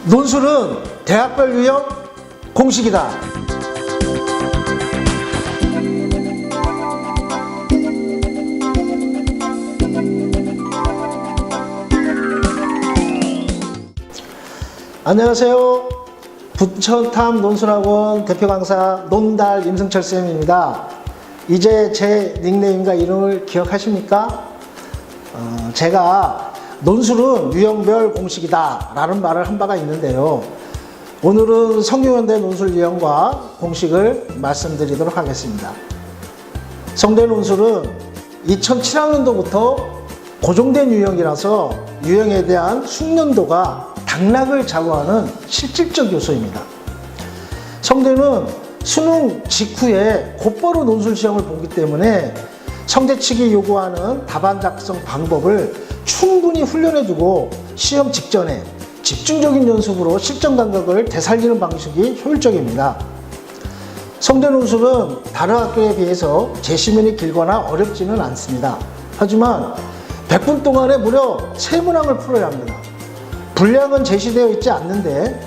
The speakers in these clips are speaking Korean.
논술은 대학별 유형 공식이다. 안녕하세요. 부천탐 논술학원 대표 강사 논달 임승철 쌤입니다. 이제 제 닉네임과 이름을 기억하십니까? 제가 논술은 유형별 공식이다 라는 말을 한 바가 있는데요. 오늘은 성균관대 논술 유형과 공식을 말씀드리도록 하겠습니다. 성대 논술은 2007학년도부터 고정된 유형이라서 유형에 대한 숙련도가 당락을 좌우하는 실질적 요소입니다. 성대는 수능 직후에 곧바로 논술 시험을 보기 때문에 성대 측이 요구하는 답안 작성 방법을 충분히 훈련해 두고 시험 직전에 집중적인 연습으로 실전 감각을 되살리는 방식이 효율적입니다. 성대 논술은 다른 학교에 비해서 제시문이 길거나 어렵지는 않습니다. 하지만 100분 동안에 무려 3문항을 풀어야 합니다. 분량은 제시되어 있지 않는데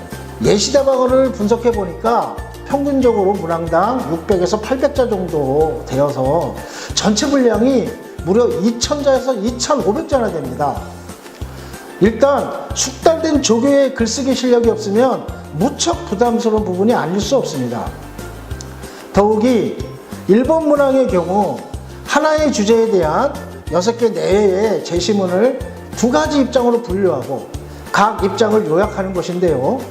예시답안을 분석해 보니까 평균적으로 문항당 600에서 800자 정도 되어서 전체 분량이 무려 2000자에서 2500자나 됩니다. 일단 숙달된 조교의 글쓰기 실력이 없으면 무척 부담스러운 부분이 아닐 수 없습니다. 더욱이 1번 문항의 경우 하나의 주제에 대한 6개 내외의 제시문을 2가지 입장으로 분류하고 각 입장을 요약하는 것인데요.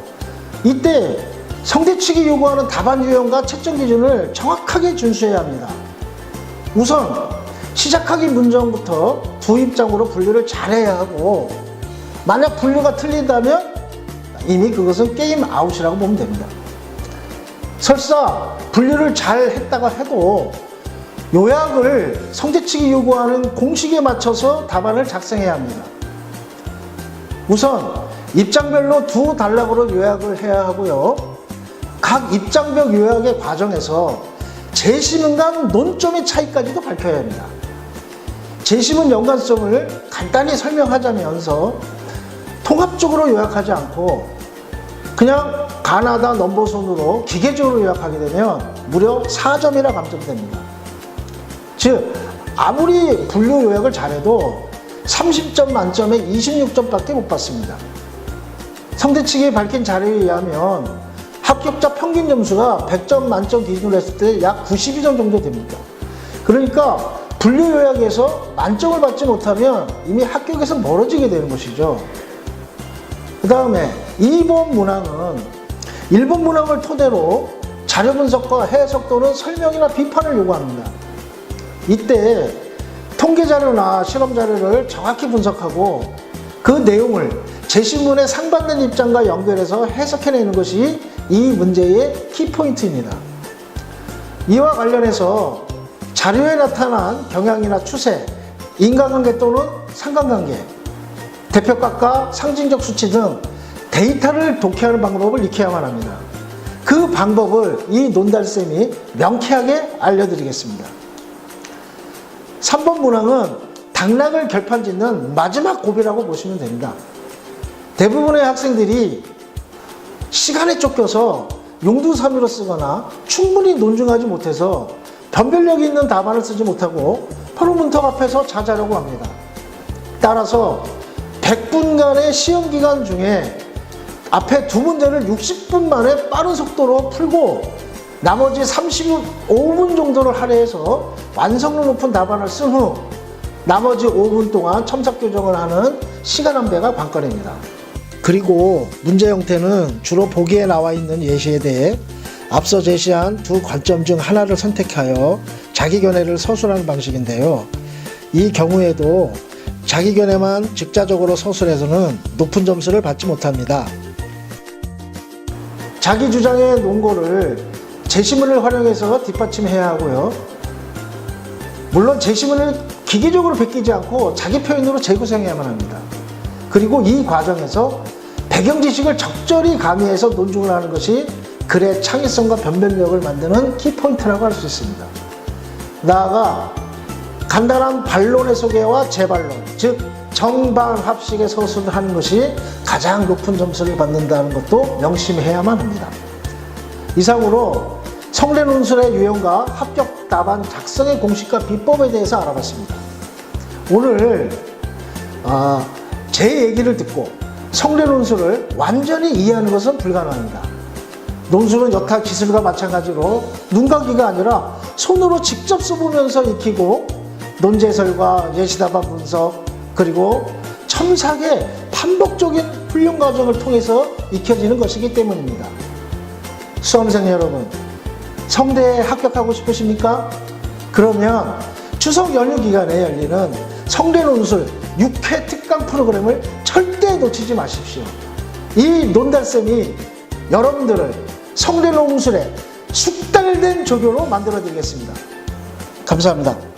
이때 성대 측이 요구하는 답안 유형과 채점 기준을 정확하게 준수해야 합니다. 우선 시작하기 문전부터 2입장으로 분류를 잘해야 하고, 만약 분류가 틀린다면 이미 그것은 게임 아웃이라고 보면 됩니다. 설사 분류를 잘 했다가 해도 요약을 성대 측이 요구하는 공식에 맞춰서 답안을 작성해야 합니다. 우선 입장별로 2단락으로 요약을 해야 하고요. 각 입장별 요약의 과정에서 제시문간 논점의 차이까지도 밝혀야 합니다. 제시문 연관성을 간단히 설명하자면서 통합적으로 요약하지 않고 그냥 가나다 넘버선으로 기계적으로 요약하게 되면 무려 4점이나 감점됩니다. 즉 아무리 분류 요약을 잘해도 30점 만점에 26점밖에 못 받습니다. 성대 측이 밝힌 자료에 의하면 합격자 평균 점수가 100점 만점 기준으로 했을 때 약 92점 정도 됩니다. 그러니까 분류 요약에서 만점을 받지 못하면 이미 합격에서 멀어지게 되는 것이죠. 그 다음에 2번 문항은 1번 문항을 토대로 자료 분석과 해석 또는 설명이나 비판을 요구합니다. 이때 통계 자료나 실험 자료를 정확히 분석하고 그 내용을 제시문의 상반된 입장과 연결해서 해석해내는 것이 이 문제의 키포인트입니다. 이와 관련해서 자료에 나타난 경향이나 추세, 인과관계 또는 상관관계, 대표값과 상징적 수치 등 데이터를 독해하는 방법을 익혀야만 합니다. 그 방법을 이 논달쌤이 명쾌하게 알려드리겠습니다. 3번 문항은 당락을 결판짓는 마지막 고비라고 보시면 됩니다. 대부분의 학생들이 시간에 쫓겨서 용두사미로 쓰거나 충분히 논증하지 못해서 변별력이 있는 답안을 쓰지 못하고 바로 문턱 앞에서 자자려고 합니다. 따라서 100분간의 시험 기간 중에 앞에 2문제를 60분 만에 빠른 속도로 풀고 나머지 35분 정도를 할애해서 완성도 높은 답안을 쓴 후 나머지 5분 동안 첨삭 교정을 하는 시간 안배가 관건입니다. 그리고 문제 형태는 주로 보기에 나와 있는 예시에 대해 앞서 제시한 2 관점 중 하나를 선택하여 자기견해를 서술하는 방식인데요. 이 경우에도 자기견해만 즉자적으로 서술해서는 높은 점수를 받지 못합니다. 자기 주장의 논거를 제시문을 활용해서 뒷받침해야 하고요. 물론 제시문을 기계적으로 베끼지 않고 자기 표현으로 재구성해야만 합니다. 그리고 이 과정에서 배경 지식을 적절히 가미해서 논증을 하는 것이 글의 창의성과 변별력을 만드는 키포인트라고 할 수 있습니다. 나아가 간단한 반론의 소개와 재반론, 즉 정방합식의 서술을 하는 것이 가장 높은 점수를 받는다는 것도 명심해야만 합니다. 이상으로 성대논술의 유형과 합격 답안 작성의 공식과 비법에 대해서 알아봤습니다. 오늘 제 얘기를 듣고 성대논술을 완전히 이해하는 것은 불가능합니다. 논술은 여타 기술과 마찬가지로 눈과 귀가 아니라 손으로 직접 써보면서 익히고 논제설과 예시답안 분석 그리고 첨삭의 반복적인 훈련 과정을 통해서 익혀지는 것이기 때문입니다. 수험생 여러분, 성대에 합격하고 싶으십니까? 그러면 추석 연휴 기간에 열리는 성대논술 6회 특강 프로그램을 절대 놓치지 마십시오. 이 논달쌤이 여러분들을 성대논술의 숙달된 조교로 만들어 드리겠습니다. 감사합니다.